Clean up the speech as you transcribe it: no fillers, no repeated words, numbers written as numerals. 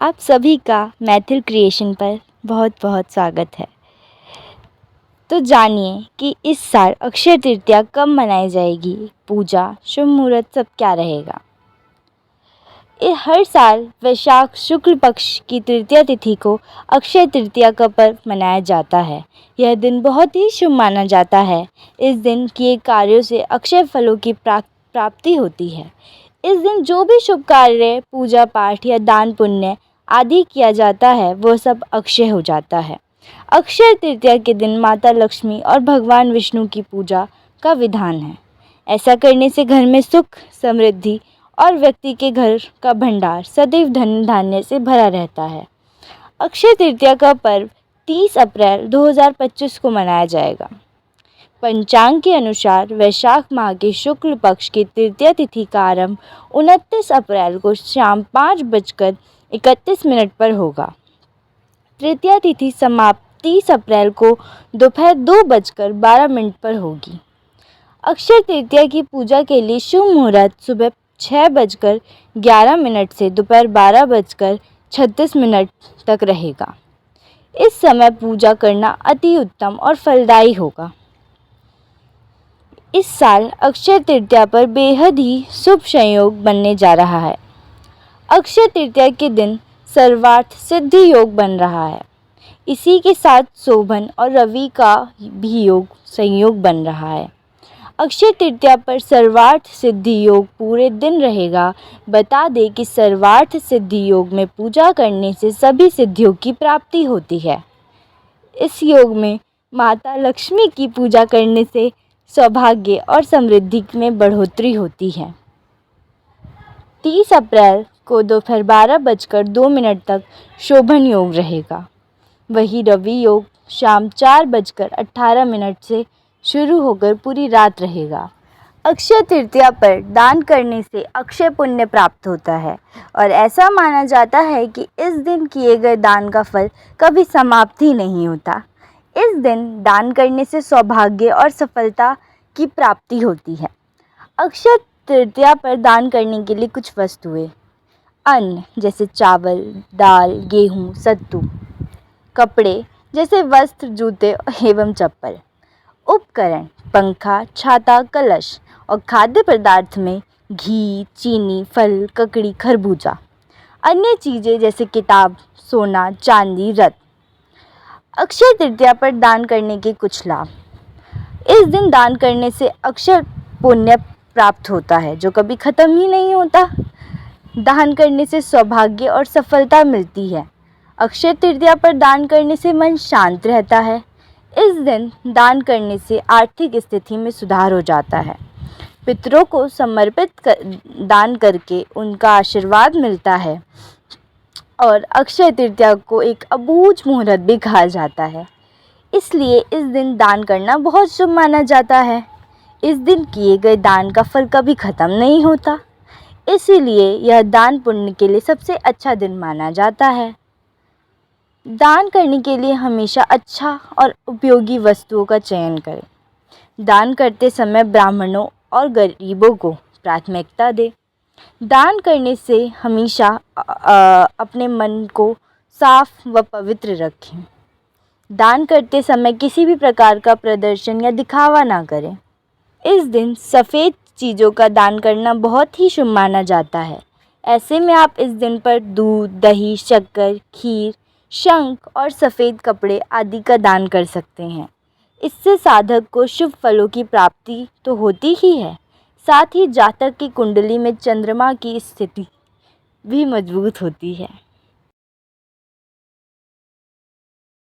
आप सभी का मैथिल क्रिएशन पर बहुत बहुत स्वागत है। तो जानिए कि इस साल अक्षय तृतीया कब मनाई जाएगी, पूजा, शुभ मुहूर्त सब क्या रहेगा। हर साल वैशाख शुक्ल पक्ष की तृतीया तिथि को अक्षय तृतीया का पर्व मनाया जाता है। यह दिन बहुत ही शुभ माना जाता है। इस दिन किए कार्यों से अक्षय फलों की प्राप्ति होती है। इस दिन जो भी शुभ कार्य, पूजा पाठ या दान पुण्य आदि किया जाता है वह सब अक्षय हो जाता है। अक्षय तृतीया के दिन माता लक्ष्मी और भगवान विष्णु की पूजा का विधान है। ऐसा करने से घर में सुख, समृद्धि और व्यक्ति के घर का भंडार सदैव धन धान्य से भरा रहता है। अक्षय तृतीया का पर्व 30 अप्रैल 2025 को मनाया जाएगा। पंचांग के अनुसार वैशाख माह के शुक्ल पक्ष की तृतीया तिथि का आरंभ 29 अप्रैल को शाम 5:31 पर होगा। तृतीया तिथि समाप्ति 30 अप्रैल को दोपहर 2:12 पर होगी। अक्षय तृतीया की पूजा के लिए शुभ मुहूर्त सुबह 6:11 से दोपहर 12:36 तक रहेगा। इस समय पूजा करना अति उत्तम और फलदायी होगा। इस साल अक्षय तृतीया पर बेहद ही शुभ संयोग बनने जा रहा है। अक्षय तृतीया के दिन सर्वार्थ सिद्धि योग बन रहा है। इसी के साथ शोभन और रवि का भी संयोग बन रहा है। अक्षय तृतीया पर सर्वार्थ सिद्धि योग पूरे दिन रहेगा। बता दें कि सर्वार्थ सिद्धि योग में पूजा करने से सभी सिद्धियों की प्राप्ति होती है। इस योग में माता लक्ष्मी की पूजा करने से सौभाग्य और समृद्धि में बढ़ोतरी होती है। 30 अप्रैल को दोपहर 12:02 तक शोभन योग रहेगा। वही रवि योग शाम 4:18 से शुरू होकर पूरी रात रहेगा। अक्षय तृतीया पर दान करने से अक्षय पुण्य प्राप्त होता है और ऐसा माना जाता है कि इस दिन किए गए दान का फल कभी समाप्त ही नहीं होता। इस दिन दान करने से सौभाग्य और सफलता की प्राप्ति होती है। अक्षय तृतीया पर दान करने के लिए कुछ वस्तुएं: अन्न जैसे चावल, दाल, गेहूँ, सत्तू, कपड़े जैसे वस्त्र, जूते एवं चप्पल, उपकरण, पंखा, छाता, कलश और खाद्य पदार्थ में घी, चीनी, फल, ककड़ी, खरबूजा, अन्य चीज़ें जैसे किताब, सोना, चांदी, रत्न। अक्षय तृतीया पर दान करने के कुछ लाभ: इस दिन दान करने से अक्षय पुण्य प्राप्त होता है जो कभी ख़त्म ही नहीं होता। दान करने से सौभाग्य और सफलता मिलती है। अक्षय तृतीया पर दान करने से मन शांत रहता है। इस दिन दान करने से आर्थिक स्थिति में सुधार हो जाता है। पितरों को समर्पित दान करके उनका आशीर्वाद मिलता है और अक्षय तृतीया को एक अबूझ मुहूर्त भी कहा जाता है। इसलिए इस दिन दान करना बहुत शुभ माना जाता है। इस दिन किए गए दान का फल कभी ख़त्म नहीं होता। इसीलिए यह दान पुण्य के लिए सबसे अच्छा दिन माना जाता है। दान करने के लिए हमेशा अच्छा और उपयोगी वस्तुओं का चयन करें। दान करते समय ब्राह्मणों और गरीबों को प्राथमिकता दें। दान करने से हमेशा अपने मन को साफ व पवित्र रखें। दान करते समय किसी भी प्रकार का प्रदर्शन या दिखावा ना करें। इस दिन सफ़ेद चीज़ों का दान करना बहुत ही शुभ माना जाता है। ऐसे में आप इस दिन पर दूध, दही, शक्कर, खीर, शंख और सफ़ेद कपड़े आदि का दान कर सकते हैं। इससे साधक को शुभ फलों की प्राप्ति तो होती ही है, साथ ही जातक की कुंडली में चंद्रमा की स्थिति भी मजबूत होती है।